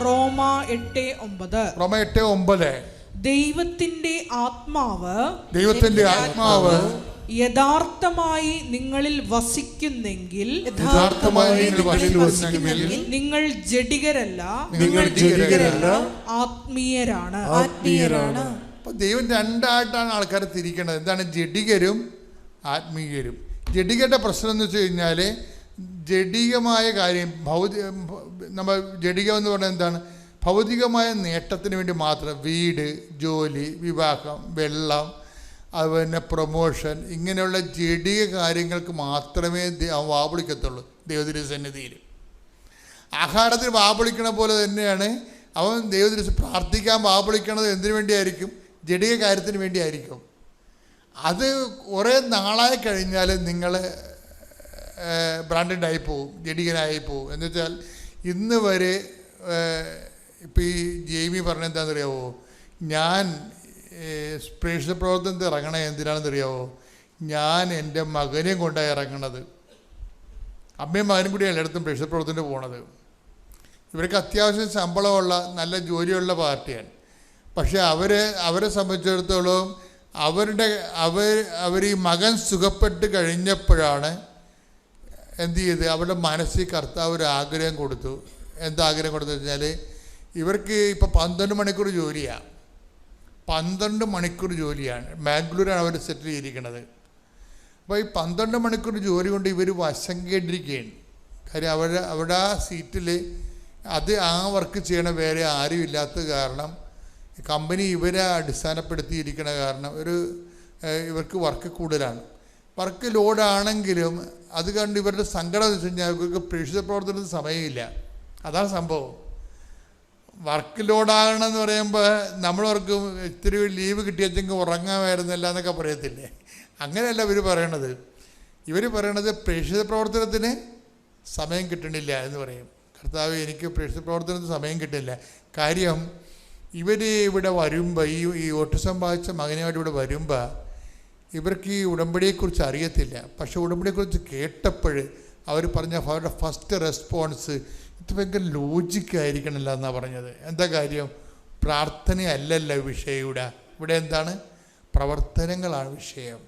റോമ 8:9. ദൈവത്തിന്റെ ആത്മാവ് യഥാർത്ഥമായി നിങ്ങളിൽ വസിക്കുന്നെങ്കിൽ നിങ്ങൾ ജഡികരല്ല, ആത്മീയരാണ്. അപ്പൊ ദൈവം രണ്ടായിട്ടാണ് ആൾക്കാരെ തിരിക്കേണ്ടത്. എന്താണ് ജഡികരും ആത്മീയരും? ജഡികരുടെ പ്രശ്നം എന്ന് വെച്ച് കഴിഞ്ഞാൽ ജഡികമായ കാര്യം നമ്മൾ ജഡികം എന്ന് പറഞ്ഞാൽ എന്താണ്? ഭൗതികമായ നേട്ടത്തിന് വേണ്ടി മാത്രം വീട്, ജോലി, വിവാഹം, വെള്ളം, അതുപോലെ പ്രൊമോഷൻ, ഇങ്ങനെയുള്ള ജഡിക കാര്യങ്ങൾക്ക് മാത്രമേ വാവിളിക്കത്തുള്ളൂ ദൈവത്തിൻ്റെ സന്നിധിയിൽ. ആഹാരത്തിന് വാവിളിക്കണ പോലെ തന്നെയാണ് അവൻ ദൈവത്തിന് പ്രാർത്ഥിക്കാൻ വാവിളിക്കണത്. എന്തിനു വേണ്ടിയായിരിക്കും? ജഡിക കാര്യത്തിന് വേണ്ടിയായിരിക്കും. അത് കുറേ നാളായി കഴിഞ്ഞാൽ നിങ്ങൾ ബ്രാൻഡഡായി പോവും, ജഡികനായി പോവും. എന്ന് വെച്ചാൽ ഇന്ന് വരെ ഇപ്പോൾ ഈ ജെയ്മി പറഞ്ഞെന്താണെന്നറിയാവോ? ഞാൻ പ്രേക്ഷിത പ്രവർത്തനത്തിൽ ഇറങ്ങണത് എന്തിനാണെന്നറിയാവോ? ഞാൻ എൻ്റെ മകനെയും കൊണ്ടാണ് ഇറങ്ങണത്. അമ്മയും മകനും കൂടി എല്ലായിടത്തും പ്രേക്ഷിത പ്രവർത്തനത്തിന് പോണത്. ഇവർക്ക് അത്യാവശ്യം ശമ്പളമുള്ള നല്ല ജോലിയുള്ള പാർട്ടിയാണ്. പക്ഷേ അവരെ സംബന്ധിച്ചിടത്തോളം അവർ ഈ മകൻ സുഖപ്പെട്ട് കഴിഞ്ഞപ്പോഴാണ് എന്ത് ചെയ്ത് അവരുടെ മനസ്സിൽ കർത്താവ് ഒരു ആഗ്രഹം കൊടുത്തു. എന്താഗ്രഹം കൊടുത്തു വെച്ചാൽ ഇവർക്ക് ഇപ്പോൾ 12 മണിക്കൂർ ജോലിയാണ്. 12 മണിക്കൂർ ജോലിയാണ്. ബാംഗ്ലൂരാണ് അവർ സെറ്റിൽ ചെയ്തിരിക്കുന്നത്. അപ്പോൾ ഈ 12 മണിക്കൂർ ജോലി കൊണ്ട് ഇവർ വശം കേട്ടിരിക്കുകയാണ്. കാര്യം അവിടെ ആ സീറ്റിൽ ആ വർക്ക് ചെയ്യണ വേറെ ആരും ഇല്ലാത്ത കാരണം കമ്പനി ഇവരെ അടിസ്ഥാനപ്പെടുത്തിയിരിക്കണ കാരണം ഇവർക്ക് വർക്ക് കൂടുതലാണ്. വർക്ക് ലോഡാണെങ്കിലും അത് കണ്ട് ഇവരുടെ സങ്കടം എന്ന് വെച്ച് കഴിഞ്ഞാൽ ഇവർക്ക് പ്രേക്ഷിത പ്രവർത്തനത്തിന് സമയമില്ല. അതാണ് സംഭവം. വർക്ക് ലോഡാകണമെന്ന് പറയുമ്പോൾ നമ്മളവർക്ക് ഇത്തിരി ലീവ് കിട്ടിയെങ്കിൽ ഉറങ്ങാമായിരുന്നില്ല എന്നൊക്കെ പറയത്തില്ലേ? അങ്ങനെയല്ല ഇവർ പറയണത്. ഇവർ പറയണത് പ്രേക്ഷിത പ്രവർത്തനത്തിന് സമയം കിട്ടണില്ല എന്ന് പറയും. കർത്താവ്, എനിക്ക് പ്രേക്ഷിത പ്രവർത്തനത്തിന് സമയം കിട്ടില്ല. കാര്യം ഇവർ ഇവിടെ വരുമ്പോൾ ഈ ഓട്ടിസം ബാധിച്ച മകനുമായിട്ട് ഇവിടെ വരുമ്പോൾ ഇവർക്ക് ഈ ഉടമ്പടിയെക്കുറിച്ച് അറിയത്തില്ല. പക്ഷേ ഉടമ്പടിയെക്കുറിച്ച് കേട്ടപ്പോൾ അവർ പറഞ്ഞ അവരുടെ ഫസ്റ്റ് റെസ്പോൺസ് ഇത് ഭയങ്കര ലോജിക്കായിരിക്കണമല്ലോ എന്നാണ് പറഞ്ഞത്. എന്താ കാര്യം? പ്രാർത്ഥനയല്ലല്ലോ വിഷയം. ഇവിടെ എന്താണ്? പ്രവർത്തനങ്ങളാണ് വിഷയം.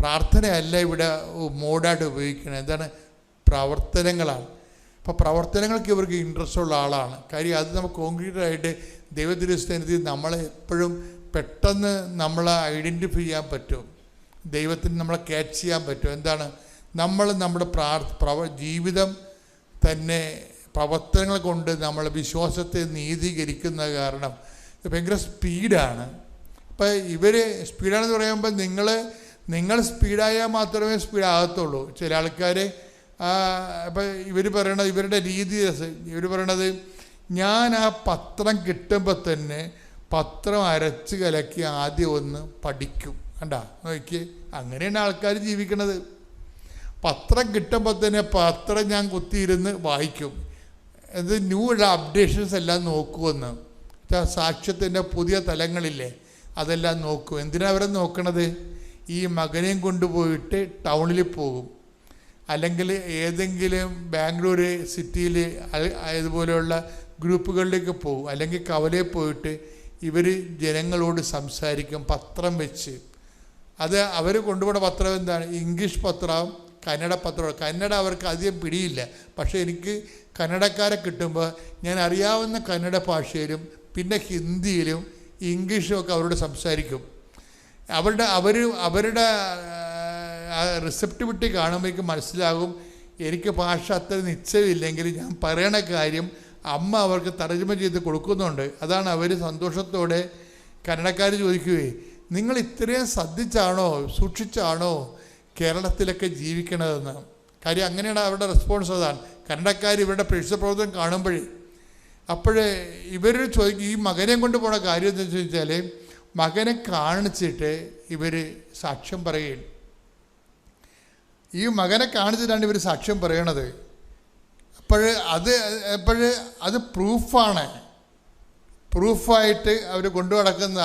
പ്രാർത്ഥനയല്ല ഇവിടെ മോഡായിട്ട് ഉപയോഗിക്കുന്നത്. എന്താണ്? പ്രവർത്തനങ്ങളാണ്. അപ്പോൾ പ്രവർത്തനങ്ങൾക്ക് ഇവർക്ക് ഇൻട്രസ്റ്റ് ഉള്ള ആളാണ്. കാര്യം അത് നമുക്ക് കോൺക്രീറ്റായിട്ട് ദൈവത്തിൻ്റെ നമ്മളെ എപ്പോഴും പെട്ടെന്ന് നമ്മളെ ഐഡൻറ്റിഫൈ ചെയ്യാൻ പറ്റും. ദൈവത്തിന് നമ്മളെ ക്യാച്ച് ചെയ്യാൻ പറ്റും. എന്താണ്? നമ്മൾ നമ്മുടെ ജീവിതം തന്നെ പ്രവർത്തനങ്ങൾ കൊണ്ട് നമ്മൾ വിശ്വാസത്തെ നീതീകരിക്കുന്ന കാരണം ഭയങ്കര സ്പീഡാണ്. അപ്പോൾ ഇവർ സ്പീഡാണെന്ന് പറയുമ്പോൾ നിങ്ങൾ സ്പീഡായാൽ മാത്രമേ സ്പീഡാകത്തുള്ളൂ. ചില ആൾക്കാർ ഇപ്പം ഇവരുടെ രീതി ഇവർ പറയണത് ഞാൻ ആ പത്രം കിട്ടുമ്പോൾ തന്നെ പത്രം അരച്ച് കലക്കി ആദ്യം ഒന്ന് പഠിക്കും. കണ്ടാ നോക്കി, അങ്ങനെയാണ് ആൾക്കാർ ജീവിക്കണത്. പത്രം കിട്ടുമ്പോൾ തന്നെ പത്രം ഞാൻ കുത്തിയിരുന്ന് വായിക്കും. ഇത് ന്യൂ അപ്ഡേഷൻസ് എല്ലാം നോക്കുമെന്ന്. സാക്ഷ്യത്തിൻ്റെ പുതിയ തലങ്ങളില്ലേ അതെല്ലാം നോക്കും. എന്തിനാണ് അവരെ നോക്കണത്? ഈ മകനെയും കൊണ്ടുപോയിട്ട് ടൗണിൽ പോകും, അല്ലെങ്കിൽ ഏതെങ്കിലും ബാംഗ്ലൂർ സിറ്റിയിൽ ഇതുപോലെയുള്ള ഗ്രൂപ്പുകളിലേക്ക് പോകും, അല്ലെങ്കിൽ കവലയിൽ പോയിട്ട് ഇവർ ജനങ്ങളോട് സംസാരിക്കും പത്രം വെച്ച്. അത് അവർ കൊണ്ടുപോകുന്ന പത്രം എന്താണ്? ഇംഗ്ലീഷ് പത്രം, കന്നഡ പത്രം. കന്നഡ അവർക്ക് അധികം പിടിയില്ല. പക്ഷേ എനിക്ക് കന്നഡക്കാരെ കിട്ടുമ്പോൾ ഞാൻ അറിയാവുന്ന കന്നഡ ഭാഷയിലും പിന്നെ ഹിന്ദിയിലും ഇംഗ്ലീഷും ഒക്കെ അവരോട് സംസാരിക്കും. അവരുടെ റിസപ്റ്റിവിറ്റി കാണുമ്പോഴേക്കും മനസ്സിലാകും എനിക്ക് ഭാഷ അത്ര നിശ്ചയമില്ലെങ്കിൽ ഞാൻ പറയണ കാര്യം അമ്മ അവർക്ക് തർജ്ജമ ചെയ്ത് കൊടുക്കുന്നുണ്ട്. അതാണ് അവർ സന്തോഷത്തോടെ കന്നഡക്കാർ ചോദിക്കുകയെ, നിങ്ങൾ ഇത്രയും ശ്രദ്ധിച്ചാണോ സൂക്ഷിച്ചാണോ കേരളത്തിലൊക്കെ ജീവിക്കണതെന്ന്. കാര്യം അങ്ങനെയാണ് അവരുടെ റെസ്പോൺസ്. അതാണ് കന്നഡക്കാർ ഇവരുടെ പ്രേക്ഷിത പ്രവർത്തനം കാണുമ്പോഴേ. ഇവർ ചോദിക്കും ഈ മകനെ കൊണ്ട് പോണ കാര്യം എന്ന് വെച്ചാൽ മകനെ കാണിച്ചിട്ട് ഇവർ സാക്ഷ്യം പറയുകയും. ഈ മകനെ കാണിച്ചിട്ടാണ് ഇവർ സാക്ഷ്യം പറയണത്. അത് പ്രൂഫായിട്ട് അവർ കൊണ്ടു നടക്കുന്ന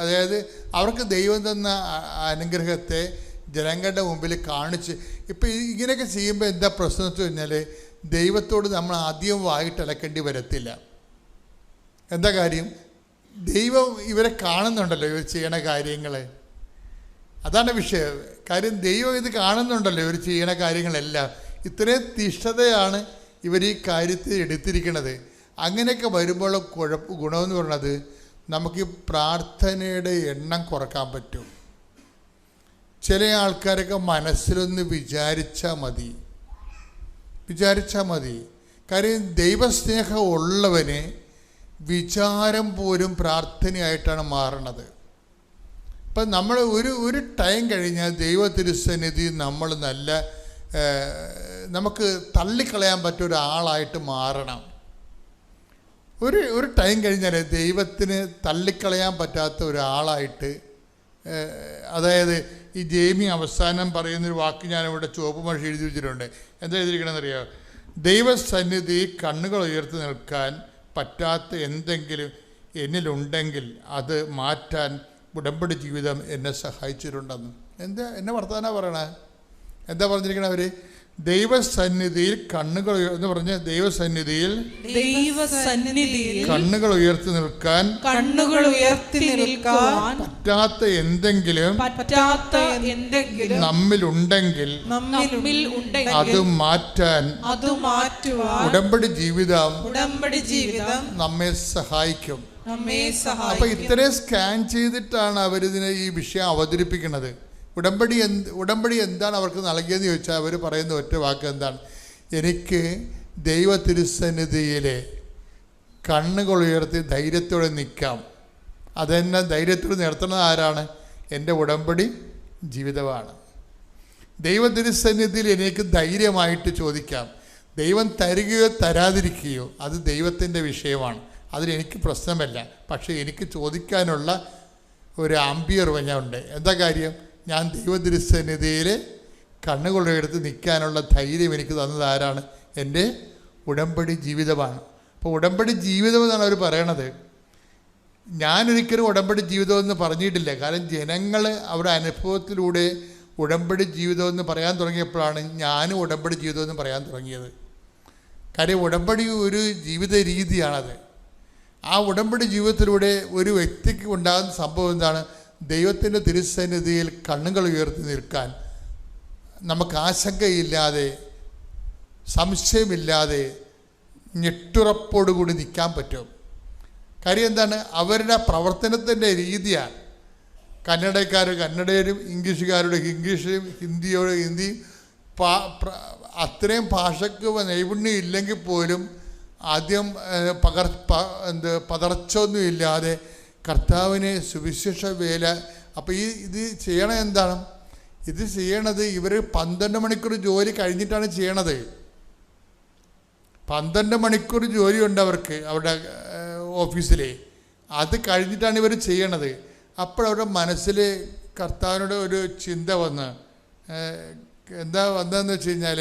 അതായത് അവർക്ക് ദൈവം തന്ന അനുഗ്രഹത്തെ ജനങ്ങളുടെ മുമ്പിൽ കാണിച്ച്. ഇപ്പം ഇങ്ങനെയൊക്കെ ചെയ്യുമ്പോൾ എന്താ പ്രശ്നം എന്ന് വെച്ച് കഴിഞ്ഞാൽ ദൈവത്തോട് നമ്മൾ ആദ്യം വായിട്ടിളക്കേണ്ടി വരത്തില്ല. എന്താ കാര്യം? ദൈവം ഇവരെ കാണുന്നുണ്ടല്ലോ, ഇവർ ചെയ്യണ കാര്യങ്ങൾ. അതാണ് വിഷയം. കാര്യം ദൈവം ഇത് കാണുന്നുണ്ടല്ലോ, ഇവർ ചെയ്യണ കാര്യങ്ങളെല്ലാം. ഇത്രയും തിഷ്ഠതയാണ് ഇവർ ഈ കാര്യത്തിൽ എടുത്തിരിക്കുന്നത്. അങ്ങനെയൊക്കെ വരുമ്പോൾ ഗുണമെന്ന് പറയുന്നത് നമുക്ക് പ്രാർത്ഥനയുടെ എണ്ണം കുറക്കാൻ പറ്റും. ചില ആൾക്കാരൊക്കെ മനസ്സിലൊന്ന് വിചാരിച്ചാൽ മതി. കാര്യം ദൈവസ്നേഹം ഉള്ളവന് വിചാരം പോലും പ്രാർത്ഥനയായിട്ടാണ് മാറണത്. ഇപ്പം നമ്മൾ ഒരു ടൈം കഴിഞ്ഞാൽ ദൈവ തിരുസന്നിധി നമ്മൾ നല്ല നമുക്ക് തള്ളിക്കളയാൻ പറ്റിയ ഒരാളായിട്ട് മാറണം. ഒരു ടൈം കഴിഞ്ഞാൽ ദൈവത്തിന് തള്ളിക്കളയാൻ പറ്റാത്ത ഒരാളായിട്ട്, അതായത് ഈ ജേമി അവസാനം പറയുന്നൊരു വാക്ക് ഞാനിവിടെ ചുവപ്പ് മഷി എഴുതി വെച്ചിട്ടുണ്ട്. എന്താ എഴുതിയിരിക്കണമെന്നറിയാമോ? ദൈവസന്നിധി കണ്ണുകൾ ഉയർത്തി നിൽക്കാൻ പറ്റാത്ത എന്തെങ്കിലും എന്നിലുണ്ടെങ്കിൽ അത് മാറ്റാൻ ഉടമ്പടി ജീവിതം എന്നെ സഹായിച്ചിട്ടുണ്ടെന്ന്. എന്നെ വർത്തമാനം പറയണേ? എന്താ പറഞ്ഞിരിക്കണേ അവർ? ദൈവസന്നിധിയിൽ കണ്ണുകൾ എന്ന് പറഞ്ഞ ദൈവസന്നിധിയിൽ കണ്ണുകൾ ഉയർത്തി നിൽക്കാൻ പറ്റാത്ത എന്തെങ്കിലും നമ്മിലുണ്ടെങ്കിൽ അത് മാറ്റാൻ ഉടമ്പടി ജീവിതം നമ്മെ സഹായിക്കും. അപ്പൊ ഇത്രയും സ്കാൻ ചെയ്തിട്ടാണ് അവരിതിനെ ഈ വിഷയം അവതരിപ്പിക്കുന്നത്. ഉടമ്പടി എന്താണ് അവർക്ക് നൽകിയതെന്ന് ചോദിച്ചാൽ അവർ പറയുന്ന ഒറ്റ വാക്ക് എന്താണ്? എനിക്ക് ദൈവ തിരുസന്നിധിയിലെ കണ്ണുകൾ ഉയർത്തി ധൈര്യത്തോടെ നിൽക്കാം. അതെന്നെ ധൈര്യത്തോടെ നിർത്തുന്നത് ആരാണ്? എൻ്റെ ഉടമ്പടി ജീവിതമാണ്. ദൈവ തിരുസന്നിധിയിൽ എനിക്ക് ധൈര്യമായിട്ട് ചോദിക്കാം. ദൈവം തരികയോ തരാതിരിക്കുകയോ അത് ദൈവത്തിൻ്റെ വിഷയമാണ്. അതിലെനിക്ക് പ്രശ്നമല്ല. പക്ഷേ എനിക്ക് ചോദിക്കാനുള്ള ഒരു ആംബിയർ ഉണ്ട്. എന്താ കാര്യം? ഞാൻ ദൈവ തിരുസന്നിധിയിൽ കണ്ണുകളെടുത്ത് നിൽക്കാനുള്ള ധൈര്യം എനിക്ക് തന്നത് ആരാണ്? എൻ്റെ ഉടമ്പടി ജീവിതമാണ്. അപ്പോൾ ഉടമ്പടി ജീവിതം എന്നാണ് അവർ പറയണത്. ഞാനൊരിക്കലും ഉടമ്പടി ജീവിതമെന്ന് പറഞ്ഞിട്ടില്ല. കാരണം ജനങ്ങൾ അവരുടെ അനുഭവത്തിലൂടെ ഉടമ്പടി ജീവിതമെന്ന് പറയാൻ തുടങ്ങിയപ്പോഴാണ് ഞാനും ഉടമ്പടി ജീവിതമെന്ന് പറയാൻ തുടങ്ങിയത്. കാര്യം ഉടമ്പടി ഒരു ജീവിത രീതിയാണത്. ആ ഉടമ്പടി ജീവിതത്തിലൂടെ ഒരു വ്യക്തിക്ക് ഉണ്ടാകുന്ന സംഭവം എന്താണ്? ദൈവത്തിൻ്റെ തിരുസന്നിധിയിൽ കണ്ണുകൾ ഉയർത്തി നിൽക്കാൻ നമുക്ക് ആശങ്കയില്ലാതെ, സംശയമില്ലാതെ, ഞെട്ടുറപ്പോടുകൂടി നിൽക്കാൻ പറ്റും. കാര്യം എന്താണ്? അവരുടെ പ്രവർത്തനത്തിൻ്റെ രീതിയാണ്. കന്നഡയും ഇംഗ്ലീഷുകാരുടെ ഇംഗ്ലീഷും ഹിന്ദിയോട് ഹിന്ദി, അത്രയും ഭാഷയ്ക്ക് നൈപുണ്യം ഇല്ലെങ്കിൽ പോലും ആദ്യം പതർച്ചൊന്നും ഇല്ലാതെ കർത്താവിനെ സുവിശേഷ വേല. അപ്പോൾ ഇത് ചെയ്യണത് എന്താണ്? ഇത് ചെയ്യണത് ഇവർ 12 മണിക്കൂർ ജോലി കഴിഞ്ഞിട്ടാണ് ചെയ്യണത്. 12 മണിക്കൂർ ജോലിയുണ്ട് അവർക്ക് അവരുടെ ഓഫീസിൽ. അത് കഴിഞ്ഞിട്ടാണ് ഇവർ ചെയ്യണത്. അപ്പോഴവരുടെ മനസ്സിൽ കർത്താവിനോട് ഒരു ചിന്ത വന്നതെന്ന് വെച്ച് കഴിഞ്ഞാൽ,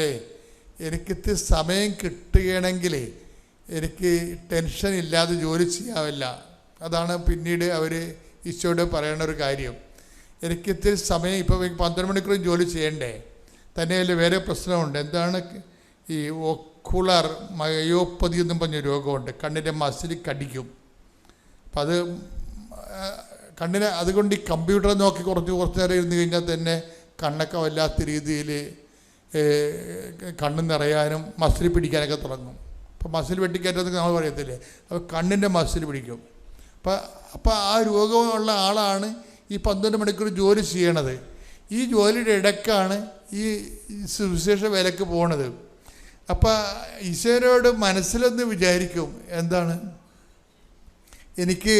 എനിക്കിത് സമയം കിട്ടുകയാണെങ്കിൽ എനിക്ക് ടെൻഷൻ ഇല്ലാതെ ജോലി ചെയ്യാവില്ല. അതാണ് പിന്നീട് അവർ ഈശോയോട് പറയണ ഒരു കാര്യം. എനിക്കിത്തിരി സമയം, ഇപ്പോൾ 12 മണിക്കൂർ ജോലി ചെയ്യണ്ടേ. തന്നെയല്ല വേറെ പ്രശ്നമുണ്ട്. എന്താണ്? ഈ ഒക്കുലർ മയോപ്പതി എന്നും പറഞ്ഞ രോഗമുണ്ട്. കണ്ണിൻ്റെ മസിൽ കടിക്കും. അപ്പം അത് കണ്ണിന്, അതുകൊണ്ട് ഈ കമ്പ്യൂട്ടർ നോക്കി കുറച്ച് നേരം ഇരുന്ന് കഴിഞ്ഞാൽ തന്നെ കണ്ണൊക്കെ വല്ലാത്ത രീതിയിൽ കണ്ണ് നിറയാനും മസിൽ പിടിക്കാനൊക്കെ തുടങ്ങും. അപ്പോൾ മസിൽ വെട്ടിക്കയറ്റെന്നൊക്കെ നമ്മൾ പറയത്തില്ലേ, അപ്പോൾ കണ്ണിൻ്റെ മസിൽ പിടിക്കും. അപ്പോൾ ആ രോഗമുള്ള ആളാണ് ഈ 12 മണിക്കൂർ ജോലി ചെയ്യണത്. ഈ ജോലിയുടെ ഇടയ്ക്കാണ് ഈ സുവിശേഷ വേലയ്ക്ക് പോണത്. അപ്പോൾ ഈശോയോട് മനസ്സിലൊന്ന് വിചാരിക്കും, എന്താണ്, എനിക്ക്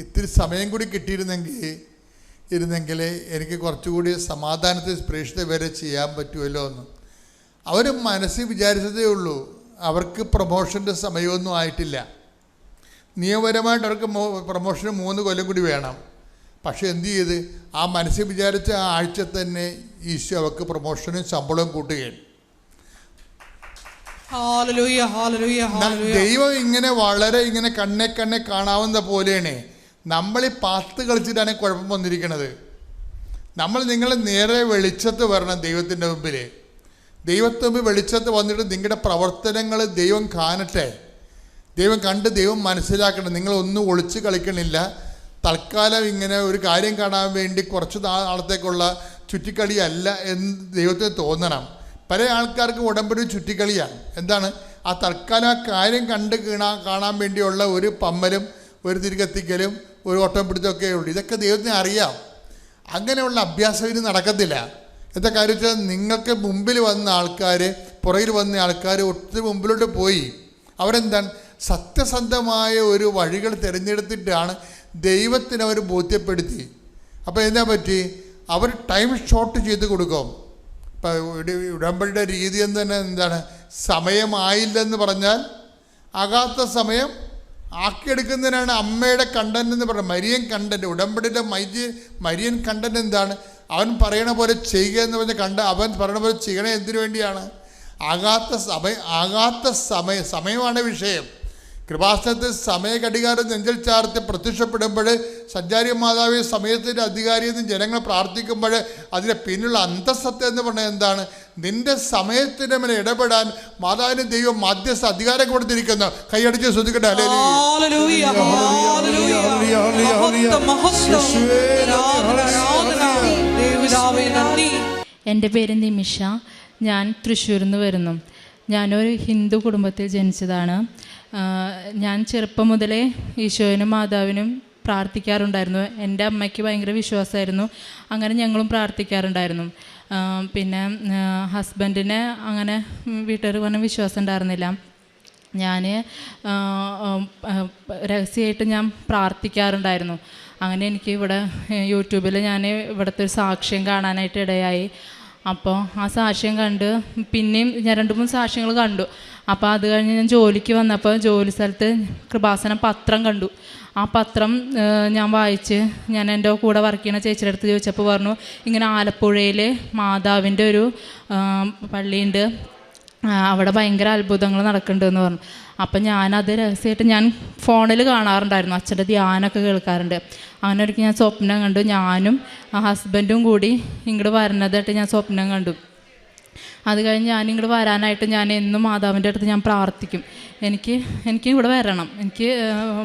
ഇത്തിരി സമയം കൂടി കിട്ടിയിരുന്നെങ്കിൽ എനിക്ക് കുറച്ചുകൂടി സമാധാനത്തിൽ പ്രേക്ഷിത വരെ ചെയ്യാൻ പറ്റുമല്ലോ എന്ന് അവർ മനസ്സിൽ വിചാരിച്ചതേ ഉള്ളൂ. അവർക്ക് പ്രൊമോഷൻ്റെ സമയമൊന്നും ആയിട്ടില്ല. നിയമപരമായിട്ട് അവർക്ക് പ്രൊമോഷന് 3 കൊല്ലം കൂടി വേണം. പക്ഷെ എന്തു ചെയ്ത്, ആ മനസ്സിൽ വിചാരിച്ച ആ ആഴ്ച തന്നെ ഈശോ അവർക്ക് പ്രൊമോഷനും ശമ്പളവും കൂട്ടുകയാണ്. ദൈവം ഇങ്ങനെ വളരെ ഇങ്ങനെ കണ്ണെ കാണാവുന്ന പോലെയാണ്. നമ്മൾ ഈ പാത്ത് കളിച്ചിട്ടാണ് കുഴപ്പം വന്നിരിക്കുന്നത്. നിങ്ങൾ നേരെ വെളിച്ചത്ത് വരണം ദൈവത്തിൻ്റെ മുമ്പിൽ. ദൈവത്തിന് മുമ്പിൽ വെളിച്ചത്ത് വന്നിട്ട് നിങ്ങളുടെ പ്രവർത്തനങ്ങൾ ദൈവം കാണട്ടെ. ദൈവം കണ്ട് ദൈവം മനസ്സിലാക്കണം. നിങ്ങളൊന്നും ഒളിച്ച് കളിക്കണില്ല. തൽക്കാലം ഇങ്ങനെ ഒരു കാര്യം കാണാൻ വേണ്ടി കുറച്ച് നാളത്തേക്കുള്ള ചുറ്റിക്കളിയല്ല എന്ന് ദൈവത്തിന് തോന്നണം. പല ആൾക്കാർക്ക് ഉടമ്പടി ചുറ്റിക്കളിയാണ്. എന്താണ്? ആ തൽക്കാലം ആ കാര്യം കണ്ട് കാണാൻ വേണ്ടിയുള്ള ഒരു പമ്മലും ഒരു തിരികത്തിക്കലും ഒരു ഓട്ടം പിടുത്തമൊക്കെ ഉള്ളൂ. ഇതൊക്കെ ദൈവത്തിന് അറിയാം. അങ്ങനെയുള്ള അഭ്യാസം ഇനി നടക്കത്തില്ല. എന്താ കാര്യം വെച്ചാൽ നിങ്ങൾക്ക് മുമ്പിൽ വന്ന ആൾക്കാർ, പുറകിൽ വന്ന ആൾക്കാർ ഒത്തിരി മുമ്പിലോട്ട് പോയി. അവരെന്താണ്? സത്യസന്ധമായ ഒരു വഴികൾ തിരഞ്ഞെടുത്തിട്ടാണ് ദൈവത്തിന് അവർ ബോധ്യപ്പെടുത്തി. അപ്പോൾ എന്താ പറ്റി? അവർ ടൈം ഷോർട്ട് ചെയ്ത് കൊടുക്കും. ഇപ്പം ഉടമ്പടിയുടെ രീതി എന്ന് തന്നെ എന്താണ്? സമയമായില്ലെന്ന് പറഞ്ഞാൽ ആകാത്ത സമയം ആക്കിയെടുക്കുന്നതിനാണ് അമ്മയുടെ കണ്ടന്റ് എന്ന് പറയുന്നത്. Marian content. ഉടമ്പടിയുടെ മരിയൻ കണ്ടന്റ് എന്താണ്? അവൻ പറയണ പോലെ ചെയ്യുക എന്ന് പറഞ്ഞ അവൻ പറയണ പോലെ ചെയ്യണ എന്തിനു വേണ്ടിയാണ്? ആകാത്ത സമയമാണ് വിഷയം. കൃപാസനത്തിൽ സമയഘടികാരം നെഞ്ചൽ ചാർത്ത് പ്രത്യക്ഷപ്പെടുമ്പോൾ സഞ്ചാരി മാതാവേ സമയത്തിൻ്റെ അധികാരി എന്ന് ജനങ്ങൾ പ്രാർത്ഥിക്കുമ്പോൾ അതിൻ്റെ പിന്നിലുള്ള അന്തസ്സത്ത എന്ന് പറഞ്ഞാൽ എന്താണ്? നിന്റെ സമയത്തിൻ്റെ മേലെ ഇടപെടാൻ മാതാവിന് ദൈവം മധ്യസ്ഥ അധികാരം കൊടുത്തിരിക്കുന്നു. കൈയടിച്ച് ശ്രദ്ധിക്കട്ടെ. എൻ്റെ പേര് നിമിഷ. ഞാൻ തൃശ്ശൂരിൽ നിന്ന് വരുന്നു. ഞാനൊരു ഹിന്ദു കുടുംബത്തിൽ ജനിച്ചതാണ്. ഞാൻ ചെറുപ്പം മുതലേ ഈശോയിനും മാതാവിനും പ്രാർത്ഥിക്കാറുണ്ടായിരുന്നു. എൻ്റെ അമ്മയ്ക്ക് ഭയങ്കര വിശ്വാസമായിരുന്നു. അങ്ങനെ ഞങ്ങളും പ്രാർത്ഥിക്കാറുണ്ടായിരുന്നു. പിന്നെ ഹസ്ബൻഡിന് അങ്ങനെ വീട്ടുകാർ പറഞ്ഞ വിശ്വാസം ഉണ്ടായിരുന്നില്ല. ഞാൻ രഹസ്യമായിട്ട് ഞാൻ പ്രാർത്ഥിക്കാറുണ്ടായിരുന്നു. അങ്ങനെ എനിക്ക് ഇവിടെ യൂട്യൂബിൽ ഞാൻ ഇവിടുത്തെ ഒരു സാക്ഷ്യം കാണാനായിട്ട് ഇടയായി. അപ്പോൾ ആ സാക്ഷ്യം കണ്ട് പിന്നെയും ഞാൻ 2-3 സാക്ഷ്യങ്ങൾ കണ്ടു. അപ്പോൾ അത് കഴിഞ്ഞ് ഞാൻ ജോലിക്ക് വന്നപ്പോൾ ജോലി സ്ഥലത്ത് കൃപാസനം പത്രം കണ്ടു. ആ പത്രം ഞാൻ വായിച്ച് ഞാൻ എൻ്റെ കൂടെ വർക്ക് ചെയ്യുന്ന ചേച്ചിയുടെ അടുത്ത് ചോദിച്ചപ്പോൾ പറഞ്ഞു, ഇങ്ങനെ ആലപ്പുഴയിൽ മാതാവിൻ്റെ ഒരു പള്ളിയുണ്ട്, അവിടെ ഭയങ്കര അത്ഭുതങ്ങൾ നടക്കുന്നുണ്ടെന്ന് പറഞ്ഞു. അപ്പം ഞാനത് രഹസ്യമായിട്ട് ഞാൻ ഫോണിൽ കാണാറുണ്ടായിരുന്നു. അച്ഛൻ്റെ ധ്യാനമൊക്കെ കേൾക്കാറുണ്ട്. അങ്ങനെ ഒരിക്കൽ ഞാൻ സ്വപ്നം കണ്ടു. ഞാനും ഹസ്ബൻഡും കൂടി ഇങ്ങോട്ട് വരുന്നതായിട്ട് ഞാൻ സ്വപ്നം കണ്ടു. അത് കഴിഞ്ഞ് ഞാൻ ഇങ്ങോട്ട് വരാനായിട്ട് ഞാൻ എന്നും മാതാവിൻ്റെ അടുത്ത് ഞാൻ പ്രാർത്ഥിക്കും. എനിക്ക് ഇവിടെ വരണം, എനിക്ക്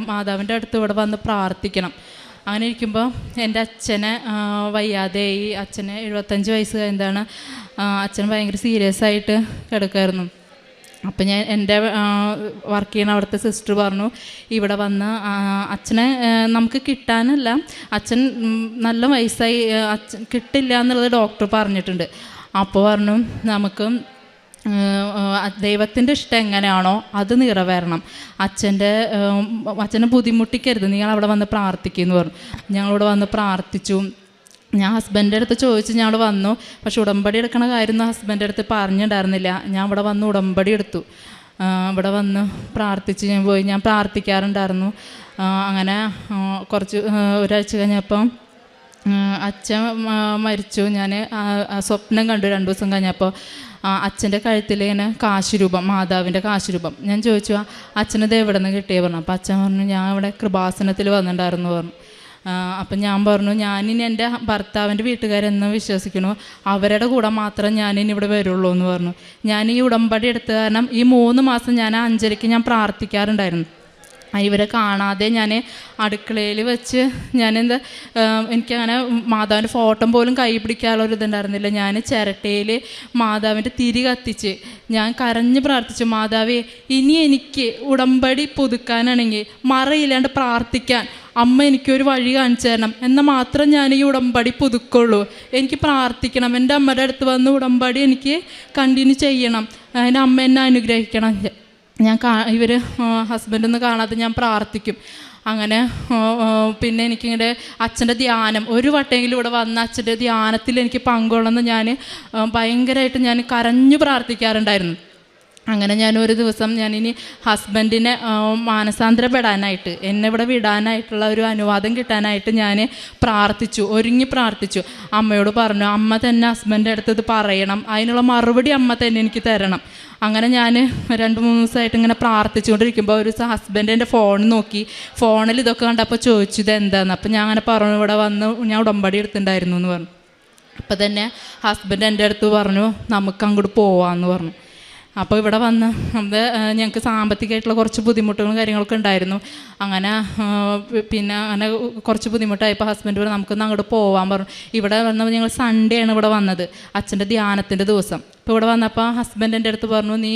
മാതാവിൻ്റെ അടുത്ത് ഇവിടെ വന്ന് പ്രാർത്ഥിക്കണം. അങ്ങനെ ഇരിക്കുമ്പോൾ എൻ്റെ അച്ഛനെ വയ്യാതെയായി. അച്ഛന് 75 വയസ്സ് കഴിഞ്ഞതാണ്. അച്ഛൻ ഭയങ്കര സീരിയസ് ആയിട്ട് കിടക്കുമായിരുന്നു. അപ്പം ഞാൻ എൻ്റെ വർക്ക് ചെയ്യുന്ന അവിടുത്തെ സിസ്റ്റർ പറഞ്ഞു, ഇവിടെ വന്ന് അച്ഛനെ നമുക്ക് കിട്ടാനല്ല, അച്ഛൻ നല്ല വയസ്സായി, അച്ഛൻ കിട്ടില്ല എന്നുള്ളത് ഡോക്ടർ പറഞ്ഞിട്ടുണ്ട്. അപ്പോൾ പറഞ്ഞു, നമുക്ക് ദൈവത്തിൻ്റെ ഇഷ്ടം എങ്ങനെയാണോ അത് നിറവേറണം, അച്ഛനെ ബുദ്ധിമുട്ടിക്കരുത്, നിങ്ങൾ അവിടെ വന്ന് പ്രാർത്ഥിക്കുമെന്ന് പറഞ്ഞു. ഞങ്ങളിവിടെ വന്ന് പ്രാർത്ഥിച്ചു. ഞാൻ ഹസ്ബൻഡിൻ്റെ അടുത്ത് ചോദിച്ച് ഞാൻ അവിടെ വന്നു. പക്ഷെ ഉടമ്പടി എടുക്കണ കാര്യം ഹസ്ബൻഡിൻ്റെ അടുത്ത് പറഞ്ഞിട്ടുണ്ടായിരുന്നില്ല. ഞാൻ ഇവിടെ വന്ന് ഉടമ്പടി എടുത്തു. ഇവിടെ വന്ന് പ്രാർത്ഥിച്ച് ഞാൻ പോയി. ഞാൻ പ്രാർത്ഥിക്കാറുണ്ടായിരുന്നു. അങ്ങനെ ഒരാഴ്ച കഴിഞ്ഞപ്പം അച്ഛൻ മരിച്ചു. ഞാൻ സ്വപ്നം കണ്ടു 2 ദിവസം കഴിഞ്ഞപ്പോൾ. അച്ഛൻ്റെ കഴുത്തിൽ ഇങ്ങനെ കാശുരൂപം, മാതാവിൻ്റെ കാശുരൂപം. ഞാൻ ചോദിച്ചു, അച്ഛനത് എവിടെ നിന്ന് കിട്ടിയേ പറഞ്ഞു. അപ്പോൾ അച്ഛൻ പറഞ്ഞു, ഞാൻ ഇവിടെ കൃപാസനത്തിൽ വന്നിട്ടുണ്ടായിരുന്നു പറഞ്ഞു. അപ്പം ഞാൻ പറഞ്ഞു, ഞാനിനി എൻ്റെ ഭർത്താവിൻ്റെ വീട്ടുകാരെന്ന് വിശ്വസിക്കണു, അവരുടെ കൂടെ മാത്രം ഞാനിനി ഇവിടെ വരുള്ളൂ എന്ന് പറഞ്ഞു. ഞാൻ ഈ ഉടമ്പടി എടുത്ത കാരണം ഈ 3 മാസം ഞാൻ 5:30 ഞാൻ പ്രാർത്ഥിക്കാറുണ്ടായിരുന്നു. ഇവരെ കാണാതെ ഞാൻ അടുക്കളയിൽ വെച്ച് എനിക്കങ്ങനെ മാതാവിൻ്റെ ഫോട്ടോ പോലും കൈ പിടിക്കാനുള്ളൊരു ഇതുണ്ടായിരുന്നില്ല. ഞാൻ ചിരട്ടയിൽ മാതാവിൻ്റെ തിരി കത്തിച്ച് ഞാൻ കരഞ്ഞ് പ്രാർത്ഥിച്ചു, മാതാവേ ഇനി എനിക്ക് ഉടമ്പടി പുതുക്കാനാണെങ്കിൽ മറയില്ലാണ്ട് പ്രാർത്ഥിക്കാൻ അമ്മ എനിക്കൊരു വഴി കാണിച്ചു തരണം, എന്നാൽ മാത്രം ഞാൻ ഈ ഉടമ്പടി പുതുക്കുള്ളൂ. എനിക്ക് പ്രാർത്ഥിക്കണം, എൻ്റെ അമ്മയുടെ അടുത്ത് വന്ന് ഉടമ്പടി എനിക്ക് കണ്ടിന്യൂ ചെയ്യണം, എൻ്റെ അമ്മ എന്നെ അനുഗ്രഹിക്കണം. ഇവർ ഹസ്ബൻഡൊന്നും കാണാതെ ഞാൻ പ്രാർത്ഥിക്കും. അങ്ങനെ പിന്നെ എനിക്കിങ്ങനെ അച്ഛൻ്റെ ധ്യാനം ഒരു വട്ടമെങ്കിലും ഇവിടെ വന്ന അച്ഛൻ്റെ ധ്യാനത്തിൽ എനിക്ക് പങ്കുകൊള്ളുന്ന ഞാൻ ഭയങ്കരമായിട്ട് ഞാൻ കരഞ്ഞു പ്രാർത്ഥിക്കാറുണ്ടായിരുന്നു. അങ്ങനെ ഞാനൊരു ദിവസം ഞാനിനി ഹസ്ബൻഡിനെ മാനസാന്തരപ്പെടാനായിട്ട് എന്നെ ഇവിടെ വിടാനായിട്ടുള്ള ഒരു അനുവാദം കിട്ടാനായിട്ട് ഞാൻ ഒരുങ്ങി പ്രാർത്ഥിച്ചു. അമ്മയോട് പറഞ്ഞു, അമ്മ തന്നെ ഹസ്ബൻഡിൻ്റെ അടുത്ത് ഇത് പറയണം, അതിനുള്ള മറുപടി അമ്മ തന്നെ എനിക്ക് തരണം. അങ്ങനെ ഞാൻ 2-3 ദിവസമായിട്ട് ഇങ്ങനെ പ്രാർത്ഥിച്ചുകൊണ്ടിരിക്കുമ്പോൾ ഒരു ഹസ്ബൻഡ് എൻ്റെ ഫോൺ നോക്കി, ഫോണിൽ ഇതൊക്കെ കണ്ടപ്പോൾ ചോദിച്ചു ഇതെന്താന്ന്. അപ്പം ഞാൻ അങ്ങനെ പറഞ്ഞു, ഇവിടെ വന്ന് ഞാൻ ഉടമ്പടി എടുത്തിട്ടുണ്ടായിരുന്നു എന്ന് പറഞ്ഞു. അപ്പം തന്നെ ഹസ്ബൻഡ് എൻ്റെ അടുത്ത് പറഞ്ഞു നമുക്ക് അങ്ങോട്ട് പോവാമെന്ന് പറഞ്ഞു. അപ്പോൾ ഇവിടെ വന്ന് അത് ഞങ്ങൾക്ക് സാമ്പത്തികമായിട്ടുള്ള കുറച്ച് ബുദ്ധിമുട്ടുകളും കാര്യങ്ങളൊക്കെ ഉണ്ടായിരുന്നു. അങ്ങനെ പിന്നെ അങ്ങനെ കുറച്ച് ബുദ്ധിമുട്ടായപ്പോൾ ഹസ്ബൻഡ് പറഞ്ഞു നമുക്കൊന്ന് അങ്ങോട്ട് പോകാൻ പറഞ്ഞു. ഇവിടെ വന്നപ്പോൾ ഞങ്ങൾ സൺഡേ ആണ് ഇവിടെ വന്നത്, അച്ഛൻ്റെ ധ്യാനത്തിൻ്റെ ദിവസം. ഇപ്പോൾ ഇവിടെ വന്നപ്പോൾ ഹസ്ബൻഡ് എൻ്റെ അടുത്ത് പറഞ്ഞു നീ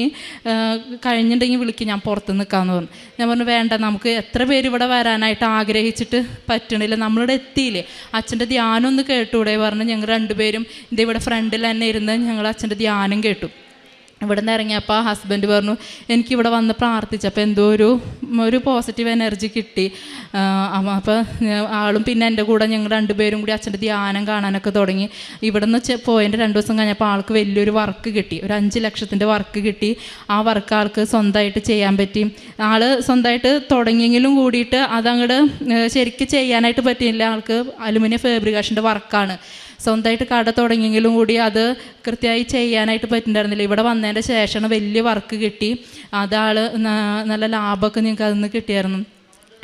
കഴിഞ്ഞിട്ടുണ്ടെങ്കിൽ വിളിക്കും, ഞാൻ പുറത്ത് നിൽക്കാമെന്ന് പറഞ്ഞു. ഞാൻ പറഞ്ഞു വേണ്ട, നമുക്ക് എത്ര പേര് ഇവിടെ വരാനായിട്ട് ആഗ്രഹിച്ചിട്ട് പറ്റണില്ല, നമ്മളിവിടെ എത്തിയില്ലേ, അച്ഛൻ്റെ ധ്യാനം ഒന്ന് കേട്ടൂടെ പറഞ്ഞു. ഞങ്ങൾ രണ്ടുപേരും ഇവിടെ ഫ്രണ്ടിൽ തന്നെ ഇരുന്ന് ഞങ്ങൾ അച്ഛൻ്റെ ധ്യാനം കേട്ടു. ഇവിടെ നിന്ന് ഇറങ്ങിയപ്പോൾ ഹസ്ബൻഡ് പറഞ്ഞു എനിക്കിവിടെ വന്ന് പ്രാർത്ഥിച്ചപ്പോൾ എന്തോ ഒരു പോസിറ്റീവ് എനർജി കിട്ടി. അപ്പോൾ ആളും പിന്നെ എൻ്റെ കൂടെ ഞങ്ങൾ രണ്ടുപേരും കൂടി അച്ഛൻ്റെ ധ്യാനം കാണാനൊക്കെ തുടങ്ങി. ഇവിടെ നിന്ന് പോയതിൻ്റെ 2 ദിവസം കഴിഞ്ഞപ്പോൾ ആൾക്ക് വലിയൊരു വർക്ക് കിട്ടി, ഒരു 5 ലക്ഷത്തിൻ്റെ വർക്ക് കിട്ടി. ആ വർക്ക് ആൾക്ക് സ്വന്തമായിട്ട് ചെയ്യാൻ പറ്റി. ആൾ സ്വന്തമായിട്ട് തുടങ്ങിയെങ്കിലും കൂടിയിട്ട് അതങ്ങോട്ട് ശരിക്കും ചെയ്യാനായിട്ട് പറ്റിയില്ല. ആൾക്ക് അലുമിനിയം ഫാബ്രിക്കേഷൻ്റെ വർക്കാണ്. സ്വന്തമായിട്ട് കട തുടങ്ങിയെങ്കിലും കൂടി അത് കൃത്യമായി ചെയ്യാനായിട്ട് പറ്റുന്നുണ്ടായിരുന്നില്ല. ഇവിടെ വന്നതിൻ്റെ ശേഷമാണ് വലിയ വർക്ക് കിട്ടി. അതാൾ നല്ല ലാഭമൊക്കെ ഞങ്ങൾക്ക് അതിൽ നിന്ന് കിട്ടിയായിരുന്നു.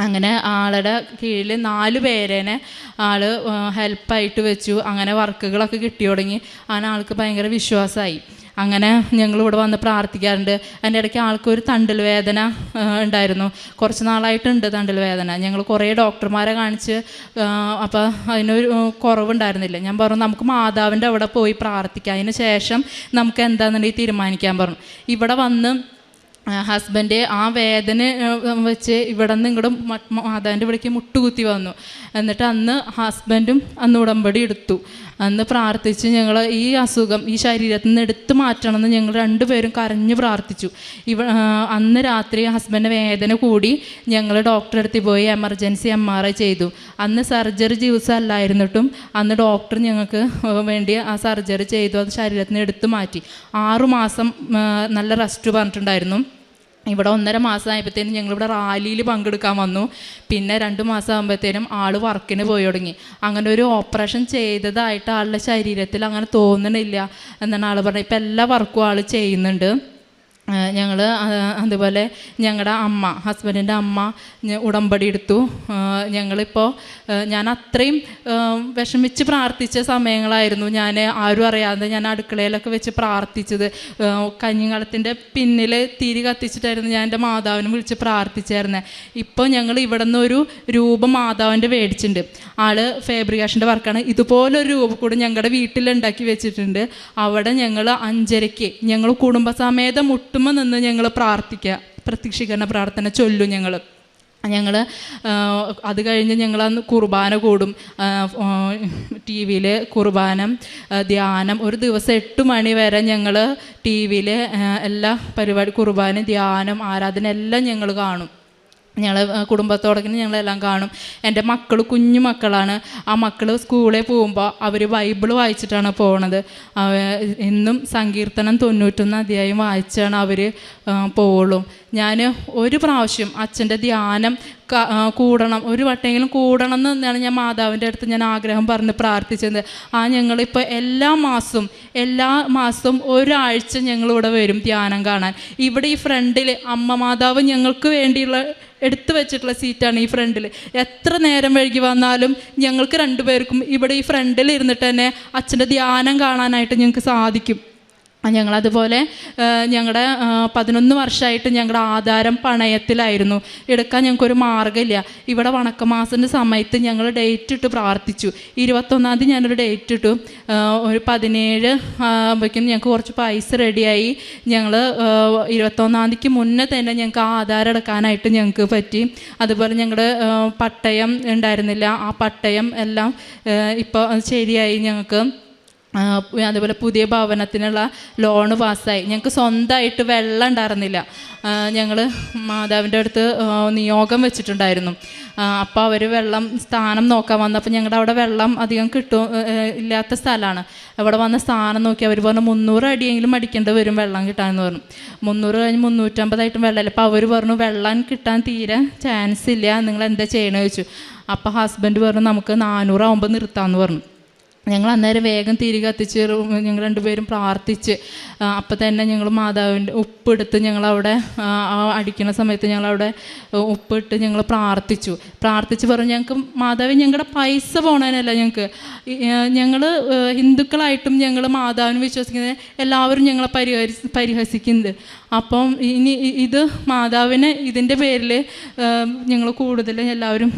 അങ്ങനെ ആളുടെ കീഴിൽ 4 പേരേനെ ആൾ ഹെൽപ്പായിട്ട് വെച്ചു. അങ്ങനെ വർക്കുകളൊക്കെ കിട്ടി തുടങ്ങി. അങ്ങനെ ആൾക്ക് ഭയങ്കര വിശ്വാസമായി. അങ്ങനെ ഞങ്ങളിവിടെ വന്ന് പ്രാർത്ഥിക്കാറുണ്ട്. അതിൻ്റെ ഇടയ്ക്ക് ആൾക്കൊരു തണ്ടിൽ വേദന ഉണ്ടായിരുന്നു, കുറച്ച് നാളായിട്ടുണ്ട് തണ്ടിൽ വേദന. ഞങ്ങൾ കുറേ ഡോക്ടർമാരെ കാണിച്ച് അപ്പോൾ അതിനൊരു കുറവുണ്ടായിരുന്നില്ല. ഞാൻ പറഞ്ഞു നമുക്ക് മാതാവിൻ്റെ അവിടെ പോയി പ്രാർത്ഥിക്കാം, അതിന് ശേഷം നമുക്ക് എന്താണെന്നുണ്ടെങ്കിൽ തീരുമാനിക്കാൻ പറഞ്ഞു. ഇവിടെ വന്ന് ഹസ്ബൻഡ് ആ വേദന വെച്ച് ഇവിടെ നിന്ന് ഇങ്ങോട്ട് മാതാവിൻ്റെ ഇവിടേക്ക് മുട്ടുകുത്തി വന്നു. എന്നിട്ട് അന്ന് ഹസ്ബൻഡും അന്ന് ഉടമ്പടി എടുത്തു. അന്ന് പ്രാർത്ഥിച്ച് ഞങ്ങൾ ഈ അസുഖം ഈ ശരീരത്തിൽ നിന്ന് എടുത്തു മാറ്റണമെന്ന് ഞങ്ങൾ രണ്ടുപേരും കരഞ്ഞു പ്രാർത്ഥിച്ചു. അന്ന് രാത്രി ഹസ്ബൻഡ് വേദന കൂടി ഞങ്ങൾ ഡോക്ടറെ അടുത്ത് പോയി എമർജൻസി MRI ചെയ്തു. അന്ന് സർജറി ദിവസമല്ലായിരുന്നിട്ടും അന്ന് ഡോക്ടർ ഞങ്ങൾക്ക് വേണ്ടി ആ സർജറി ചെയ്തു. അത് ശരീരത്തിൽ നിന്ന് എടുത്തു മാറ്റി. 6 മാസം നല്ല റെസ്റ്റ് പറഞ്ഞിട്ടുണ്ടായിരുന്നു. ഇവിടെ 1.5 മാസം ആയപ്പോഴത്തേനും ഞങ്ങളിവിടെ റാലിയിൽ പങ്കെടുക്കാൻ വന്നു. പിന്നെ 2 മാസം ആകുമ്പോഴത്തേനും ആൾ വർക്കിന് പോയി തുടങ്ങി. അങ്ങനെ ഒരു ഓപ്പറേഷൻ ചെയ്തതായിട്ട് ആളുടെ ശരീരത്തിൽ അങ്ങനെ തോന്നണില്ല എന്നാണ് ആൾ പറഞ്ഞത്. ഇപ്പം എല്ലാ വർക്കും ആൾ ചെയ്യുന്നുണ്ട്. ഞങ്ങൾ അതുപോലെ ഞങ്ങളുടെ അമ്മ, ഹസ്ബൻഡിൻ്റെ അമ്മ ഉടമ്പടി എടുത്തു. ഞങ്ങളിപ്പോൾ ഞാൻ അത്രയും വിഷമിച്ച് പ്രാർത്ഥിച്ച സമയങ്ങളായിരുന്നു. ഞാൻ ആരും അറിയാതെ ഞാൻ അടുക്കളയിലൊക്കെ വെച്ച് പ്രാർത്ഥിച്ചത്. കഞ്ഞിങ്ങളത്തിൻ്റെ പിന്നിൽ തിരി കത്തിച്ചിട്ടായിരുന്നു ഞാൻ എൻ്റെ മാതാവിനെ വിളിച്ച് പ്രാർത്ഥിച്ചായിരുന്നത്. ഇപ്പോൾ ഞങ്ങൾ ഇവിടെ നിന്ന് ഒരു രൂപം മാതാവിൻ്റെ മേടിച്ചിട്ടുണ്ട്. ആൾ ഫാബ്രിക്കേഷൻ്റെ വർക്കാണ്. ഇതുപോലൊരു രൂപം കൂടി ഞങ്ങളുടെ വീട്ടിലുണ്ടാക്കി വെച്ചിട്ടുണ്ട്. അവിടെ ഞങ്ങൾ 5:30 ഞങ്ങൾ കുടുംബസമേതം നിന്ന് ഞങ്ങൾ പ്രാർത്ഥിക്കുക, പ്രത്യക്ഷീകരണ പ്രാർത്ഥന ചൊല്ലും. ഞങ്ങൾ അത് കഴിഞ്ഞ് ഞങ്ങൾ അന്ന് കുർബാന കൂടും. TV കുർബാന ധ്യാനം ഒരു ദിവസം 8 മണി വരെ ഞങ്ങൾ TV എല്ലാ പരിപാടി കുർബാന ധ്യാനം ആരാധന എല്ലാം ഞങ്ങൾ കാണും. ഞങ്ങൾ കുടുംബത്തോടൊക്കെ ഞങ്ങളെല്ലാം കാണും. എൻ്റെ മക്കൾ കുഞ്ഞു മക്കളാണ്. ആ മക്കൾ സ്കൂളിൽ പോകുമ്പോൾ അവർ ബൈബിൾ വായിച്ചിട്ടാണ് പോണത്. എന്നും സങ്കീർത്തനം 91 അധ്യായം വായിച്ചാണ് അവർ പോവുള്ളൂ. ഞാൻ ഒരു പ്രാവശ്യം അച്ഛൻ്റെ ധ്യാനം കൂടണം, ഒരു വട്ടെങ്കിലും കൂടണം എന്നാണ് ഞാൻ മാതാവിൻ്റെ അടുത്ത് ഞാൻ ആഗ്രഹം പറഞ്ഞ് പ്രാർത്ഥിച്ചത്. ഞങ്ങളിപ്പോൾ എല്ലാ മാസവും ഒരാഴ്ച ഞങ്ങളിവിടെ വരും ധ്യാനം കാണാൻ. ഇവിടെ ഈ ഫ്രണ്ടിൽ അമ്മ മാതാവ് ഞങ്ങൾക്ക് വേണ്ടിയുള്ള എടുത്തു വെച്ചിട്ടുള്ള സീറ്റാണ് ഈ ഫ്രണ്ടിൽ. എത്ര നേരം വൈകി വന്നാലും ഞങ്ങൾക്ക് 2 പേർക്കും ഇവിടെ ഈ ഫ്രണ്ടിൽ ഇരുന്നിട്ട് തന്നെ അച്ഛൻ്റെ ധ്യാനം കാണാനായിട്ട് ഞങ്ങൾക്ക് സാധിക്കും. ഞങ്ങളതുപോലെ ഞങ്ങളുടെ 11 വർഷമായിട്ട് ഞങ്ങളുടെ ആധാരം പണയത്തിലായിരുന്നു. എടുക്കാൻ ഞങ്ങൾക്കൊരു മാർഗ്ഗമില്ല. ഇവിടെ വണക്കമാസത്തിൻ്റെ സമയത്ത് ഞങ്ങൾ ഡേറ്റ് ഇട്ട് പ്രാർത്ഥിച്ചു. 21-ാം തീയതി ഞാനൊരു ഡേറ്റ് ഇട്ടു. ഒരു 17 ആകുമ്പോഴേക്കും ഞങ്ങൾക്ക് കുറച്ച് പൈസ റെഡിയായി. ഞങ്ങൾ 21-ാം തീയതിക്ക് മുന്നേ തന്നെ ഞങ്ങൾക്ക് ആ ആധാരം എടുക്കാനായിട്ട് ഞങ്ങൾക്ക് പറ്റി. അതുപോലെ ഞങ്ങളുടെ പട്ടയം ഉണ്ടായിരുന്നില്ല, ആ പട്ടയം എല്ലാം ഇപ്പോൾ ശരിയായി ഞങ്ങൾക്ക്. അതുപോലെ പുതിയ ഭവനത്തിനുള്ള ലോണ് പാസ്സായി. ഞങ്ങൾക്ക് സ്വന്തമായിട്ട് വെള്ളം ഉണ്ടായിരുന്നില്ല. ഞങ്ങൾ മാതാവിൻ്റെ അടുത്ത് നിയോഗം വെച്ചിട്ടുണ്ടായിരുന്നു. അപ്പോൾ അവർ വെള്ളം സ്ഥാനം നോക്കാൻ വന്നപ്പോൾ ഞങ്ങളുടെ അവിടെ വെള്ളം അധികം ഇല്ലാത്ത സ്ഥലമാണ്. അവിടെ വന്ന സ്ഥാനം നോക്കി അവർ പറഞ്ഞു 300 അടിയെങ്കിലും അടിക്കേണ്ടി വരും വെള്ളം കിട്ടാമെന്ന് പറഞ്ഞു. 300 കഴിഞ്ഞ് 350 വെള്ളമില്ല. അപ്പോൾ അവർ പറഞ്ഞു വെള്ളം കിട്ടാൻ തീരെ ചാൻസ് ഇല്ല, നിങ്ങൾ എന്താ ചെയ്യണമെന്ന് ചോദിച്ചു. അപ്പോൾ ഹസ്ബൻഡ് പറഞ്ഞു നമുക്ക് 400 ആകുമ്പോൾ നിർത്താമെന്ന് പറഞ്ഞു. ഞങ്ങൾ അന്നേരം വേഗം തിരി കത്തിച്ച് ഞങ്ങൾ രണ്ടുപേരും പ്രാർത്ഥിച്ച് അപ്പം തന്നെ ഞങ്ങൾ മാതാവിൻ്റെ ഉപ്പെടുത്ത് ഞങ്ങളവിടെ അടിക്കുന്ന സമയത്ത് ഞങ്ങളവിടെ ഉപ്പിട്ട് ഞങ്ങൾ പ്രാർത്ഥിച്ച് പറഞ്ഞു ഞങ്ങൾക്ക് മാതാവ് ഞങ്ങളുടെ പൈസ പോണേനല്ല ഞങ്ങൾ ഹിന്ദുക്കളായിട്ടും ഞങ്ങൾ മാതാവിനെ വിശ്വസിക്കുന്നത് എല്ലാവരും ഞങ്ങളെ പരിഹസിക്കുന്നത്. അപ്പം ഇനി ഇത് മാതാവിനെ ഇതിൻ്റെ പേരിൽ ഞങ്ങൾ കൂടുതൽ എല്ലാവരും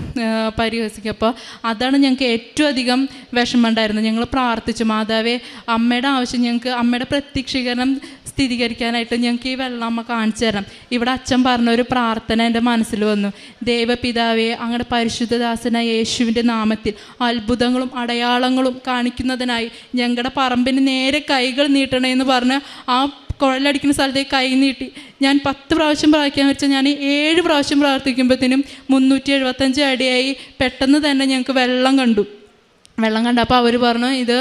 പരിഹസിക്കും. അപ്പോൾ അതാണ് ഞങ്ങൾക്ക് ഏറ്റവും അധികം വിഷമം ഉണ്ടായിരുന്നത്. ഞങ്ങൾ പ്രാർത്ഥിച്ചു, മാതാവേ അമ്മയുടെ ആവശ്യം ഞങ്ങൾക്ക്, അമ്മയുടെ പ്രത്യക്ഷീകരണം സ്ഥിരീകരിക്കാനായിട്ട് ഞങ്ങൾക്ക് ഈ വെള്ളം അമ്മ കാണിച്ചു തരണം. ഇവിടെ അച്ഛൻ പറഞ്ഞൊരു പ്രാർത്ഥന എൻ്റെ മനസ്സിൽ വന്നു. ദൈവപിതാവേ അങ്ങയുടെ പരിശുദ്ധദാസനായ യേശുവിൻ്റെ നാമത്തിൽ അത്ഭുതങ്ങളും അടയാളങ്ങളും കാണിക്കുന്നതിനായി ഞങ്ങളുടെ പറമ്പിന് നേരെ കൈകൾ നീട്ടണമെന്ന് പറഞ്ഞ് ആ കുഴലടിക്കുന്ന സ്ഥലത്തേക്ക് കൈ നീട്ടി ഞാൻ 10 പ്രാവശ്യം പ്രാർത്ഥിക്കാൻ വെച്ചാൽ ഞാൻ 7 പ്രാവശ്യം പ്രാർത്ഥിക്കുമ്പോഴത്തേനും 375 അടിയായി. പെട്ടെന്ന് തന്നെ ഞങ്ങൾക്ക് വെള്ളം കണ്ടപ്പോൾ അവർ പറഞ്ഞു ഇത്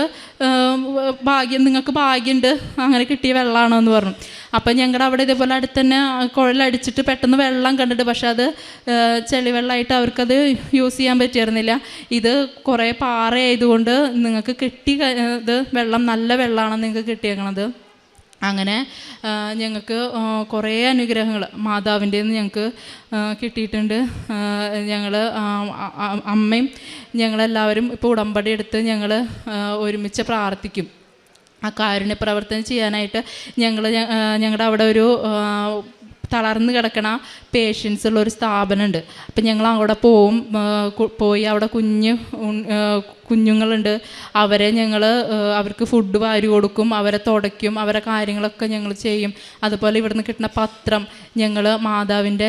ഭാഗ്യം, നിങ്ങൾക്ക് ഭാഗ്യമുണ്ട്, അങ്ങനെ കിട്ടിയ വെള്ളമാണോ എന്ന് പറഞ്ഞു. അപ്പം ഞങ്ങളുടെ അവിടെ ഇതേപോലെ അടുത്ത് തന്നെ കുഴലടിച്ചിട്ട് പെട്ടെന്ന് വെള്ളം കണ്ടിട്ട്, പക്ഷെ അത് ചെളിവെള്ളമായിട്ട് അവർക്കത് യൂസ് ചെയ്യാൻ പറ്റിയിരുന്നില്ല. ഇത് കുറേ പാറയായതുകൊണ്ട് നിങ്ങൾക്ക് ഇത് വെള്ളം നല്ല വെള്ളമാണ് നിങ്ങൾക്ക് കിട്ടിയേക്കണത്. അങ്ങനെ ഞങ്ങൾക്ക് കുറേ അനുഗ്രഹങ്ങൾ മാതാവിൻ്റെ നിന്ന് ഞങ്ങൾക്ക് കിട്ടിയിട്ടുണ്ട്. ഞങ്ങൾ അമ്മയും ഞങ്ങളെല്ലാവരും ഇപ്പോൾ ഉടമ്പടി എടുത്ത് ഞങ്ങൾ ഒരുമിച്ച് പ്രാർത്ഥിക്കും. ആ കാരുണ്യ പ്രവർത്തനം ചെയ്യാനായിട്ട് ഞങ്ങളുടെ അവിടെ ഒരു തളർന്ന് കിടക്കണ പേഷ്യൻസ് ഉള്ളൊരു സ്ഥാപനമുണ്ട്. അപ്പം ഞങ്ങൾ അവിടെ പോയി അവിടെ കുഞ്ഞുങ്ങളുണ്ട്, അവരെ അവർക്ക് ഫുഡ് വാരി കൊടുക്കും, അവരെ തുടയ്ക്കും, അവരെ കാര്യങ്ങളൊക്കെ ഞങ്ങൾ ചെയ്യും. അതുപോലെ ഇവിടുന്ന് കിട്ടുന്ന പത്രം ഞങ്ങൾ മാതാവിൻ്റെ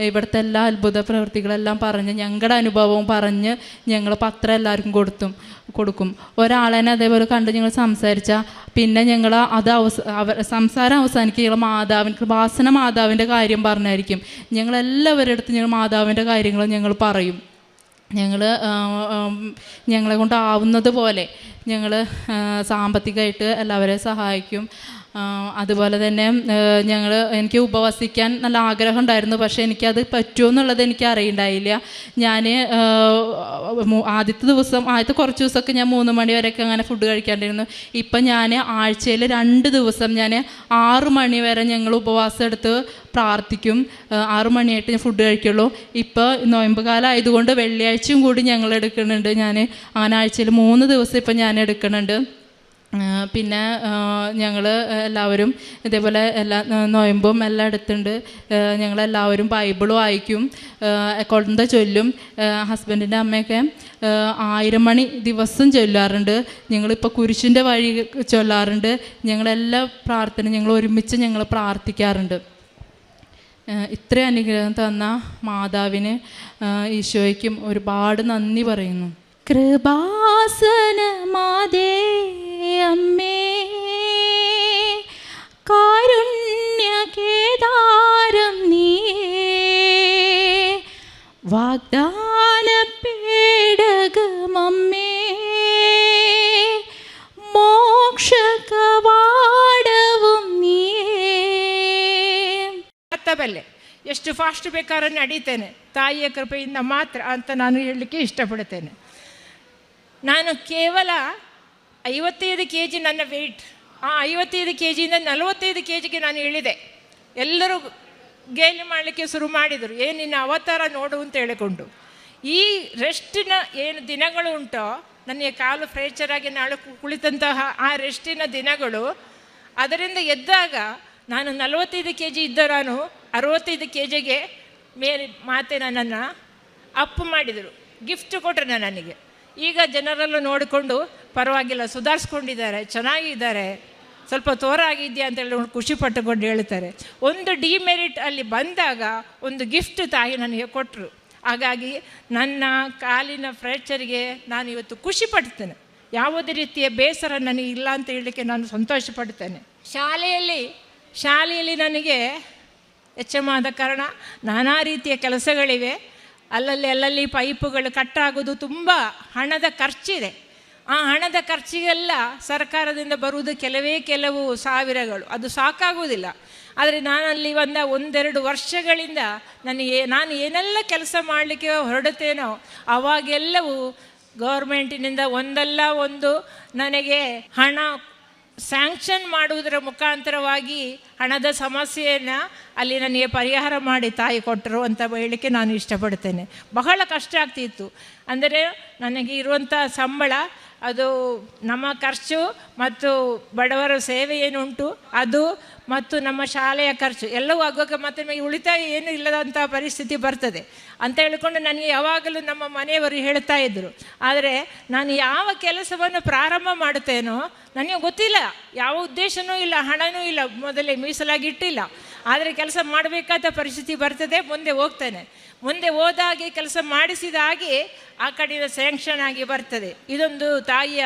ഇവിടുത്തെ എല്ലാ അത്ഭുത പ്രവൃത്തികളെല്ലാം പറഞ്ഞ് ഞങ്ങളുടെ അനുഭവവും പറഞ്ഞ് ഞങ്ങൾ പത്രം എല്ലാവർക്കും കൊടുക്കും. ഒരാളെന്നെ അതേപോലെ കണ്ട് ഞങ്ങൾ സംസാരിച്ചാൽ പിന്നെ ഞങ്ങൾ അത് സംസാരം അവസാനിക്കുക ഞങ്ങൾ കൃപാസന മാതാവിൻ്റെ കാര്യം പറഞ്ഞായിരിക്കും. ഞങ്ങളെല്ലാവരുടെ അടുത്ത് ഞങ്ങൾ മാതാവിൻ്റെ കാര്യങ്ങൾ ഞങ്ങൾ പറയും. ഞങ്ങളെ കൊണ്ടാവുന്നത് പോലെ ഞങ്ങൾ സാമ്പത്തികമായിട്ട് എല്ലാവരെയും സഹായിക്കും. അതുപോലെ തന്നെ എനിക്ക് ഉപവസിക്കാൻ നല്ല ആഗ്രഹം ഉണ്ടായിരുന്നു, പക്ഷേ എനിക്കത് പറ്റുമോ എന്നുള്ളത് എനിക്ക് അറിയണ്ടായില്ല. ഞാൻ ആദ്യത്തെ കുറച്ച് ദിവസമൊക്കെ ഞാൻ 3 മണി വരെയൊക്കെ അങ്ങനെ ഫുഡ് കഴിക്കാണ്ടിരുന്നു. ഇപ്പം ഞാൻ ആഴ്ചയിൽ 2 ദിവസം ഞാൻ 6 മണി വരെ ഞങ്ങൾ ഉപവാസം എടുത്ത് പ്രാർത്ഥിക്കും. 6 മണിയായിട്ട് ഞാൻ ഫുഡ് കഴിക്കുള്ളൂ. ഇപ്പോൾ നോയമ്പ് കാലം ആയതുകൊണ്ട് വെള്ളിയാഴ്ചയും കൂടി ഞങ്ങൾ എടുക്കുന്നുണ്ട്. ഞാൻ അങ്ങനെ ആഴ്ചയിൽ 3 ദിവസം ഇപ്പം ഞാൻ എടുക്കുന്നുണ്ട്. പിന്നെ ഞങ്ങൾ എല്ലാവരും ഇതേപോലെ എല്ലാ നോയമ്പും എല്ലാം എടുത്തിട്ടുണ്ട്. ഞങ്ങളെല്ലാവരും ബൈബിൾ വായിക്കും, കൊന്ത ചൊല്ലും. ഹസ്ബൻഡിൻ്റെ അമ്മയൊക്കെ 1000 മണി ദിവസം ചൊല്ലാറുണ്ട്. ഞങ്ങളിപ്പോൾ കുരിശിൻ്റെ വഴി ചൊല്ലാറുണ്ട്. ഞങ്ങളെല്ലാ പ്രാർത്ഥന ഞങ്ങൾ ഒരുമിച്ച് ഞങ്ങൾ പ്രാർത്ഥിക്കാറുണ്ട്. ഇത്രയും അനുഗ്രഹം തന്ന മാതാവിന് ഈശോയ്ക്കും ഒരുപാട് നന്ദി പറയുന്നു. കൃപാസന മാതേ അമ്മേ കാരുണ്യകേദാരം നീയേ വാഗ്ദാന പേടകമമ്മേ മോക്ഷകവാടവും നീയേ. ಎಷ್ಟು ಫಾಸ್ಟ್ ಬೇಕಾದ್ರೆ ನಡೀತೇನೆ, ತಾಯಿಯ ಕೃಪೆಯಿಂದ ಮಾತ್ರ ಅಂತ ನಾನು ಹೇಳಲಿಕ್ಕೆ ಇಷ್ಟಪಡ್ತೇನೆ. ನಾನು ಕೇವಲ 55 kg ನನ್ನ ವೆಯ್ಟ್. ಆ 55 kgಯಿಂದ 45 kgಗೆ ನಾನು ಇಳಿದೆ. ಎಲ್ಲರೂ ಗೇಲಿ ಮಾಡಲಿಕ್ಕೆ ಶುರು ಮಾಡಿದರು, ನಿನ್ನ ಅವತಾರ ನೋಡು ಅಂತ ಹೇಳಿಕೊಂಡು. ಈ ರೆಸ್ಟಿನ ಏನು ದಿನಗಳು ಉಂಟೋ, ನನಗೆ ಕಾಲು ಫ್ರ್ಯಾಕ್ಚರ್ ಆಗಿ ನಾಳೆ ಕುಳಿತಂತಹ ಆ ರೆಸ್ಟಿನ ದಿನಗಳು, ಅದರಿಂದ ಎದ್ದಾಗ ನಾನು 45 kg ಇದ್ದ ನಾನು 65 kgಗೆ ಮೇಲೆ ಮಾತೆ ನನ್ನನ್ನು ಅಪ್ ಮಾಡಿದರು, ಗಿಫ್ಟ್ ಕೊಟ್ಟರು ನನಗೆ. ಈಗ ಜನರಲ್ಲೂ ನೋಡಿಕೊಂಡು ಪರವಾಗಿಲ್ಲ, ಸುಧಾರಿಸ್ಕೊಂಡಿದ್ದಾರೆ, ಚೆನ್ನಾಗಿದ್ದಾರೆ, ಸ್ವಲ್ಪ ತೋರ ಆಗಿದೆಯಾ ಅಂತೇಳಿ ಖುಷಿ ಪಟ್ಟುಕೊಂಡು ಹೇಳ್ತಾರೆ. ಒಂದು ಡಿಮೆರಿಟ್ ಅಲ್ಲಿ ಬಂದಾಗ ಒಂದು ಗಿಫ್ಟ್ ತಾಯಿ ನನಗೆ ಕೊಟ್ಟರು. ಹಾಗಾಗಿ ನನ್ನ ಕಾಲಿನ ಫ್ರ್ಯಾಕ್ಚರ್ಗೆ ನಾನು ಇವತ್ತು ಖುಷಿ ಪಡ್ತೇನೆ. ಯಾವುದೇ ರೀತಿಯ ಬೇಸರ ನನಗೆ ಇಲ್ಲ ಅಂತ ಹೇಳಲಿಕ್ಕೆ ನಾನು ಸಂತೋಷ ಪಡ್ತೇನೆ. ಶಾಲೆಯಲ್ಲಿ ನನಗೆ ಎಚ್ಚಮಾದ ಕಾರಣ ನಾನಾ ರೀತಿಯ ಕೆಲಸಗಳಿವೆ. ಅಲ್ಲಲ್ಲಿ ಪೈಪುಗಳು ಕಟ್ಟಾಗೋದು, ತುಂಬ ಹಣದ ಖರ್ಚಿದೆ. ಆ ಹಣದ ಖರ್ಚಿಗೆಲ್ಲ ಸರ್ಕಾರದಿಂದ ಬರುವುದು ಕೆಲವು ಸಾವಿರಗಳು, ಅದು ಸಾಕಾಗುವುದಿಲ್ಲ. ಆದರೆ ನಾನಲ್ಲಿ 1-2 ವರ್ಷಗಳಿಂದ ನಾನು ಏನೆಲ್ಲ ಕೆಲಸ ಮಾಡಲಿಕ್ಕೆ ಹೊರಡುತ್ತೇನೋ ಅವಾಗೆಲ್ಲವೂ ಗೌರ್ಮೆಂಟಿನಿಂದ ಒಂದಲ್ಲ ಒಂದು ನನಗೆ ಹಣ ಸ್ಯಾಂಕ್ಷನ್ ಮಾಡುವುದರ ಮುಖಾಂತರವಾಗಿ ಹಣದ ಸಮಸ್ಯೆಯನ್ನು ಅಲ್ಲಿ ನನಗೆ ಪರಿಹಾರ ಮಾಡಿ ತಾಯಿ ಕೊಟ್ಟರು ಅಂತ ಹೇಳಲಿಕ್ಕೆ ನಾನು ಇಷ್ಟಪಡ್ತೇನೆ. ಬಹಳ ಕಷ್ಟ ಆಗ್ತಿತ್ತು. ಅಂದರೆ ನನಗೆ ಇರುವಂಥ ಸಂಬಳ, ಅದು ನಮ್ಮ ಖರ್ಚು ಮತ್ತು ಬಡವರ ಸೇವೆ ಏನುಂಟು ಅದು ಮತ್ತು ನಮ್ಮ ಶಾಲೆಯ ಖರ್ಚು ಎಲ್ಲವೂ ಆಗುವಾಗ ಮತ್ತೆ ನಮಗೆ ಉಳಿತಾಯ ಏನೂ ಇಲ್ಲದಂಥ ಪರಿಸ್ಥಿತಿ ಬರ್ತದೆ ಅಂತ ಹೇಳಿಕೊಂಡು ನನಗೆ ಯಾವಾಗಲೂ ನಮ್ಮ ಮನೆಯವರು ಹೇಳ್ತಾ ಇದ್ದರು. ಆದರೆ ನಾನು ಯಾವ ಕೆಲಸವನ್ನು ಪ್ರಾರಂಭ ಮಾಡುತ್ತೇನೋ ನನಗೆ ಗೊತ್ತಿಲ್ಲ, ಯಾವ ಉದ್ದೇಶನೂ ಇಲ್ಲ, ಹಣನೂ ಇಲ್ಲ, ಮೊದಲೇ ಮೀಸಲಾಗಿ ಇಟ್ಟಿಲ್ಲ. ಆದರೆ ಕೆಲಸ ಮಾಡಬೇಕಾದ ಪರಿಸ್ಥಿತಿ ಬರ್ತದೆ, ಮುಂದೆ ಹೋಗ್ತೇನೆ. ಮುಂದೆ ಹೋದಾಗೆ ಕೆಲಸ ಮಾಡಿಸಿದ ಹಾಗೆ ಆ ಕಡೆಯಿಂದ ಸ್ಯಾಂಕ್ಷನ್ ಆಗಿ ಬರ್ತದೆ. ಇದೊಂದು ತಾಯಿಯ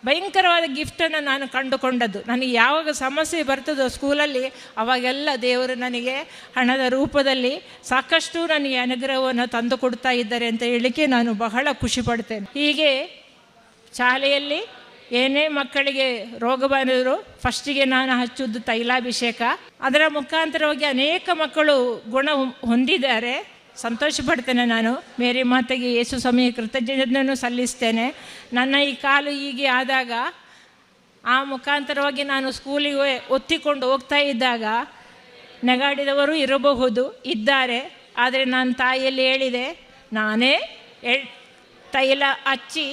ಭಯಂಕರವಾದ ಗಿಫ್ಟನ್ನು ನಾನು ಕಂಡುಕೊಂಡದ್ದು. ನನಗೆ ಯಾವಾಗ ಸಮಸ್ಯೆ ಬರ್ತದೋ ಸ್ಕೂಲಲ್ಲಿ, ಅವಾಗೆಲ್ಲ ದೇವರು ನನಗೆ ಹಣದ ರೂಪದಲ್ಲಿ ಸಾಕಷ್ಟು ನನಗೆ ಅನುಗ್ರಹವನ್ನು ತಂದು ಕೊಡ್ತಾ ಇದ್ದಾರೆ ಅಂತ ಹೇಳಲಿಕ್ಕೆ ನಾನು ಬಹಳ ಖುಷಿ ಪಡ್ತೇನೆ. ಹೀಗೆ ಶಾಲೆಯಲ್ಲಿ ಏನೇ ಮಕ್ಕಳಿಗೆ ರೋಗ ಬಂದರೂ ಫಸ್ಟಿಗೆ ನಾನು ಹಚ್ಚುವುದು ತೈಲಾಭಿಷೇಕ. ಅದರ ಮುಖಾಂತರವಾಗಿ ಅನೇಕ ಮಕ್ಕಳು ಗುಣ ಹೊಂದಿದ್ದಾರೆ. ಸಂತೋಷ ಪಡ್ತೇನೆ. ನಾನು ಮೇರಿ ಮಾತೆಗೆ ಯೇಸು ಸ್ವಾಮಿಯ ಕೃತಜ್ಞತೆಯನ್ನು ಸಲ್ಲಿಸ್ತೇನೆ. ನನ್ನ ಈ ಕಾಲು ಹೀಗೆ ಆದಾಗ ಆ ಮುಖಾಂತರವಾಗಿ ನಾನು ಸ್ಕೂಲಿಗೆ ಒತ್ತಿಕೊಂಡು ಹೋಗ್ತಾ ಇದ್ದಾಗ ನೆಗಾಡಿದವರು ಇರಬಹುದು, ಇದ್ದಾರೆ. ಆದರೆ ನಾನು ತಾಯಿಯಲ್ಲಿ ಹೇಳಿದೆ, ನಾನೇ ತೈಲ ಹಚ್ಚಿ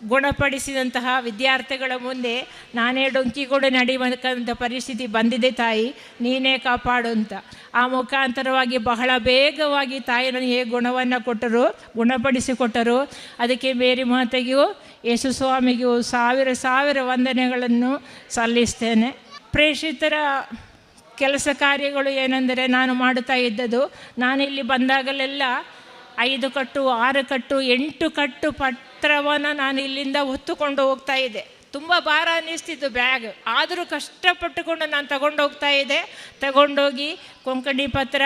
ಗುಣಪಡಿಸಿದಂತಹ ವಿದ್ಯಾರ್ಥಿಗಳ ಮುಂದೆ ನಾನೇ ಡೊಂಕಿಕೊಂಡು ನಡೆಯುವಂಥ ಪರಿಸ್ಥಿತಿ ಬಂದಿದೆ. ತಾಯಿ ನೀನೇ ಕಾಪಾಡು ಅಂತ. ಆ ಮುಖಾಂತರವಾಗಿ ಬಹಳ ಬೇಗವಾಗಿ ತಾಯಿ ನನಗೆ ಗುಣವನ್ನು ಕೊಟ್ಟರು, ಗುಣಪಡಿಸಿಕೊಟ್ಟರು. ಅದಕ್ಕೆ ಮೇರಿ ಮಾತೆಗೂ ಯೇಸು ಸ್ವಾಮಿಗೂ ಸಾವಿರ ವಂದನೆಗಳನ್ನು ಸಲ್ಲಿಸ್ತೇನೆ. ಪ್ರೇಷಿತರ ಕೆಲಸ ಕಾರ್ಯಗಳು ಏನೆಂದರೆ, ನಾನು ಮಾಡುತ್ತಾ ಇದ್ದದ್ದು, ನಾನಿಲ್ಲಿ ಬಂದಾಗಲೆಲ್ಲ 5 ಕಟ್ಟು 6 ಕಟ್ಟು 8 ಕಟ್ಟು ಪತ್ರವನ್ನು ನಾನು ಇಲ್ಲಿಂದ ಹೊತ್ತುಕೊಂಡು ಹೋಗ್ತಾ ಇದ್ದೆ. ತುಂಬ ಭಾರ ಅನ್ನಿಸ್ತಿತ್ತು ಬ್ಯಾಗ್. ಆದರೂ ಕಷ್ಟಪಟ್ಟುಕೊಂಡು ನಾನು ತಗೊಂಡೋಗ್ತಾ ಇದ್ದೆ. ತಗೊಂಡೋಗಿ ಕೊಂಕಣಿ ಪತ್ರ,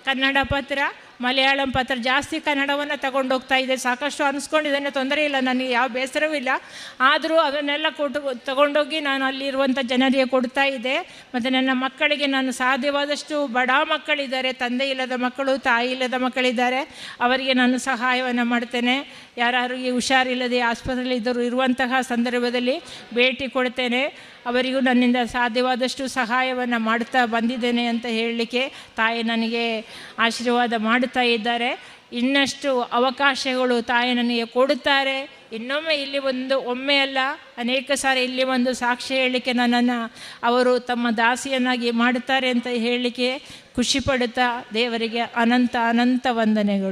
ಕನ್ನಡ ಪತ್ರ, ಮಲಯಾಳಂ ಪತ್ರ, ಜಾಸ್ತಿ ಕನ್ನಡವನ್ನು ತಗೊಂಡೋಗ್ತಾ ಇದ್ದೆ. ಸಾಕಷ್ಟು ಅನಿಸ್ಕೊಂಡಿದ್ದೇನೆ, ತೊಂದರೆ ಇಲ್ಲ, ನನಗೆ ಯಾವ ಬೇಸರವೂ ಇಲ್ಲ. ಆದರೂ ಅದನ್ನೆಲ್ಲ ತಗೊಂಡೋಗಿ ನಾನು ಅಲ್ಲಿರುವಂಥ ಜನರಿಗೆ ಕೊಡ್ತಾ ಇದ್ದೆ. ಮತ್ತು ನನ್ನ ಮಕ್ಕಳಿಗೆ ನಾನು ಸಾಧ್ಯವಾದಷ್ಟು, ಬಡ ಮಕ್ಕಳಿದ್ದಾರೆ, ತಂದೆ ಇಲ್ಲದ ಮಕ್ಕಳು, ತಾಯಿ ಇಲ್ಲದ ಮಕ್ಕಳಿದ್ದಾರೆ, ಅವರಿಗೆ ನಾನು ಸಹಾಯವನ್ನು ಮಾಡ್ತೇನೆ. ಯಾರಿಗೆ ಹುಷಾರಿಲ್ಲದೆ ಆಸ್ಪತ್ರೆಯಲ್ಲಿ ಇರುವಂತಹ ಸಂದರ್ಭದಲ್ಲಿ ಭೇಟಿ ಕೊಡ್ತೇನೆ. ಅವರಿಗೂ ನನ್ನಿಂದ ಸಾಧ್ಯವಾದಷ್ಟು ಸಹಾಯವನ್ನು ಮಾಡ್ತಾ ಬಂದಿದ್ದೇನೆ ಅಂತ ಹೇಳಲಿಕ್ಕೆ ತಾಯಿ ನನಗೆ ಆಶೀರ್ವಾದ ಮಾಡುತ್ತಾ ಇದ್ದಾರೆ. ಇನ್ನಷ್ಟು ಅವಕಾಶಗಳು ತಾಯಿ ನನಗೆ ಕೊಡುತ್ತಾರೆ. ಇನ್ನೊಮ್ಮೆ ಇಲ್ಲಿ ಒಮ್ಮೆ ಅಲ್ಲ ಅನೇಕ ಸಾರಿ ಇಲ್ಲಿ ಸಾಕ್ಷಿ ಹೇಳಲಿಕ್ಕೆ ನನ್ನನ್ನು ಅವರು ತಮ್ಮ ದಾಸಿಯನ್ನಾಗಿ ಮಾಡುತ್ತಾರೆ ಅಂತ ಹೇಳಲಿಕ್ಕೆ ಖುಷಿಪಡುತ್ತಾ ದೇವರಿಗೆ ಅನಂತ ವಂದನೆಗಳು.